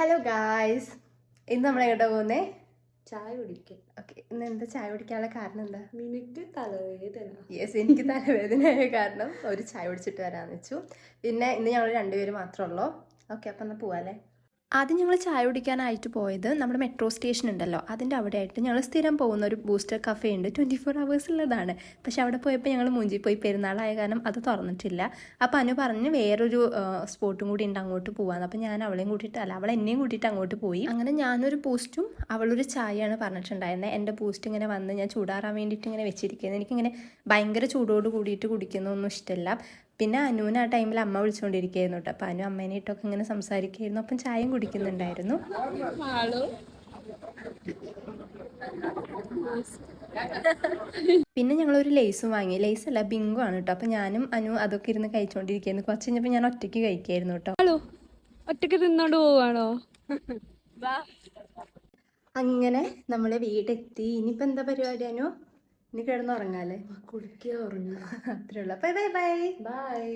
Hello guys, ഇന്ന് നമ്മൾ എങ്ങോട്ടാ പോകുന്നേ? ചായ കുടിക്കാൻ. ഓക്കെ, ഇന്ന് എന്താ ചായ കുടിക്കാനുള്ള കാരണം എന്താ? നിനക്ക് തലവേദന. യെസ്, എനിക്ക് തലവേദനയായ കാരണം ഒരു ചായ കുടിച്ചിട്ട് വരാമെന്ന് വെച്ചു. പിന്നെ ഇന്ന് ഞങ്ങൾ രണ്ടുപേര് മാത്രമേ ഉള്ളൂ. ഓക്കെ, അപ്പം എന്നാൽ പോവാല്ലേ. ആദ്യം ഞങ്ങൾ ചായ കുടിക്കാനായിട്ട് പോയത് നമ്മുടെ മെട്രോ സ്റ്റേഷൻ ഉണ്ടല്ലോ, അതിൻ്റെ അവിടെ ആയിട്ട് ഞങ്ങൾ സ്ഥിരം പോകുന്ന ഒരു ബൂസ്റ്റർ കഫേ ഉണ്ട്. 24 hours ഉള്ളതാണ്. പക്ഷെ അവിടെ പോയപ്പോൾ ഞങ്ങൾ മൂഞ്ചി പോയി, പെരുന്നാളായ കാരണം അത് തുറന്നിട്ടില്ല. അപ്പോൾ അനു പറഞ്ഞ് വേറൊരു സ്പോട്ടും കൂടി ഉണ്ട്, അങ്ങോട്ട് പോകാമെന്ന്. അപ്പോൾ ഞാൻ അവളെയും കൂട്ടിയിട്ട് അവൾ എന്നെയും കൂട്ടിയിട്ട് അങ്ങോട്ട് പോയി. അങ്ങനെ ഞാനൊരു ബൂസ്റ്റും അവളൊരു ചായയാണ് പറഞ്ഞിട്ടുണ്ടായിരുന്നത്. എൻ്റെ ബൂസ്റ്റ് ഇങ്ങനെ വന്ന് ഞാൻ ചൂടാറാൻ വേണ്ടിയിട്ട് ഇങ്ങനെ വെച്ചിരിക്കുന്നത്. എനിക്കിങ്ങനെ ഭയങ്കര ചൂടോട് കൂടിയിട്ട് കുടിക്കുന്നതൊന്നും ഇഷ്ടമല്ല. പിന്നെ അനുവിന് ആ ടൈമിൽ അമ്മ വിളിച്ചുകൊണ്ടിരിക്കുകയായിരുന്നു കേട്ടോ. അപ്പം അനു അമ്മേനായിട്ടൊക്കെ ഇങ്ങനെ സംസാരിക്കുകയായിരുന്നു, അപ്പം ചായയും കുടിക്കുന്നുണ്ടായിരുന്നു. പിന്നെ ഞങ്ങളൊരു ലേസും വാങ്ങി. ലേസ് അല്ല, ബിങ്കോ ആണ് കേട്ടോ. അപ്പം ഞാനും അനു അതൊക്കെ ഇരുന്ന് കഴിച്ചുകൊണ്ടിരിക്കുകയായിരുന്നു. കുറച്ച് കഴിഞ്ഞപ്പോൾ ഞാൻ ഒറ്റയ്ക്ക് കഴിക്കായിരുന്നു കേട്ടോ. ഹലോ, ഒറ്റയ്ക്ക് തിന്നോണ്ട് പോവാണോ? അങ്ങനെ നമ്മളെ വീടെത്തി. ഇനിയിപ്പോൾ എന്താ പരിപാടി അനു? ഇനി കിടന്നുറങ്ങാല്ലേ? കുടിക്കുക, ഉറങ്ങുക, അത്രേ ഉള്ളൂ. Bye bye bye bye.